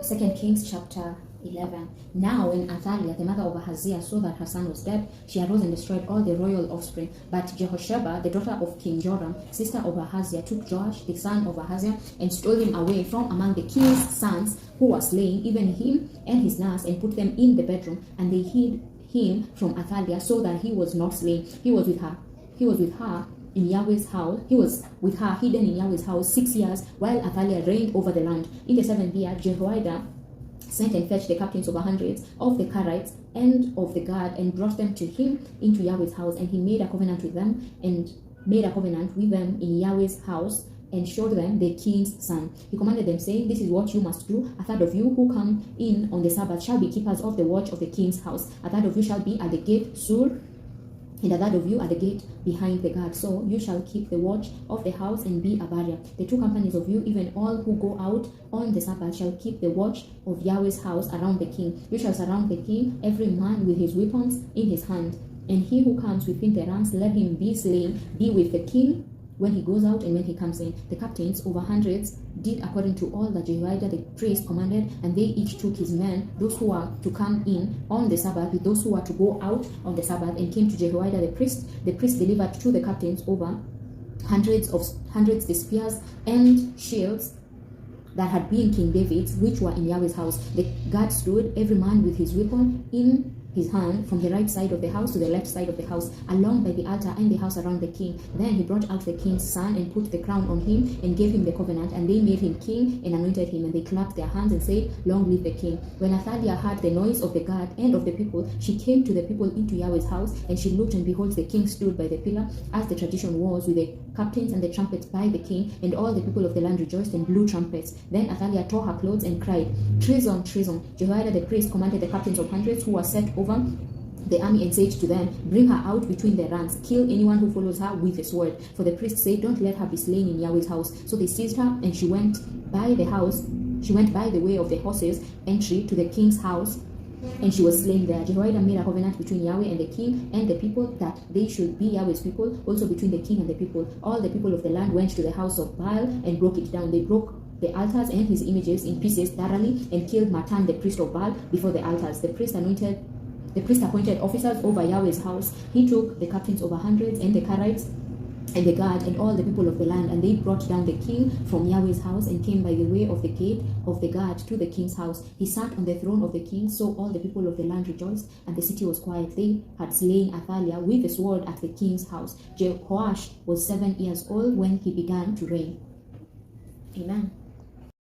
2 Kings chapter 11. Now when Athaliah, the mother of Ahaziah, saw that her son was dead, she arose and destroyed all the royal offspring. But Jehosheba, the daughter of King Joram, sister of Ahaziah, took Joash, the son of Ahaziah, and stole him away from among the king's sons who were slain, even him and his nurse, and put them in the bedroom. And they hid him from Athaliah, so that he was not slain. He was with her in Yahweh's house. He was with her hidden in Yahweh's house 6 years, while Athaliah reigned over the land. In the 7th year, Jehoiada sent and fetched the captains of 100 of the Karites and of the guard, and brought them to him into Yahweh's house. And he made a covenant with them, and made a covenant with them in Yahweh's house, and showed them the king's son. He commanded them, saying, "This is what you must do. A third of you who come in on the Sabbath shall be keepers of the watch of the king's house. A third of you shall be at the gate Sur, and a third of you at the gate behind the guard. So you shall keep the watch of the house and be a barrier. The 2 companies of you, even all who go out on the Sabbath, shall keep the watch of Yahweh's house around the king. You shall surround the king, every man with his weapons in his hand. And he who comes within the ranks, let him be slain. Be with the king when he goes out and when he comes in." The captains over hundreds did according to all that Jehoiada the priest commanded, and they each took his men, those who were to come in on the Sabbath with those who were to go out on the Sabbath, and came to Jehoiada the priest. The priest delivered to the captains over hundreds the spears and shields that had been King David's, which were in Yahweh's house. The guard stood, every man with his weapon in his hand, from the right side of the house to the left side of the house, along by the altar and the house around the king. Then he brought out the king's son and put the crown on him and gave him the covenant, and they made him king and anointed him, and they clapped their hands and said, "Long live the king." When Athaliah heard the noise of the guard and of the people, she came to the people into Yahweh's house, and she looked, and behold, the king stood by the pillar, as the tradition was, with the captains and the trumpets by the king, and all the people of the land rejoiced and blew trumpets. Then Athaliah tore her clothes and cried, "Treason, treason!" Jehoiada the priest commanded the captains of hundreds who were set over the army, and said to them, "Bring her out between the ranks, kill anyone who follows her with the sword." For the priest said, "Don't let her be slain in Yahweh's house." So they seized her, and she went by the way of the horses entry to the king's house, and she was slain there. Jehoiada made a covenant between Yahweh and the king and the people, that they should be Yahweh's people, also between the king and the people. All the people of the land went to the house of Baal and broke it down. They broke the altars and his images in pieces thoroughly, and killed Matan the priest of Baal before the altars. The priest appointed officers over Yahweh's house. He took the captains over hundreds and the Karites and the guard and all the people of the land, and they brought down the king from Yahweh's house, and came by the way of the gate of the guard to the king's house. He sat on the throne of the king. So all the people of the land rejoiced, and the city was quiet. They had slain Athaliah with the sword at the king's house. Jehoash was 7 years old when he began to reign. Amen.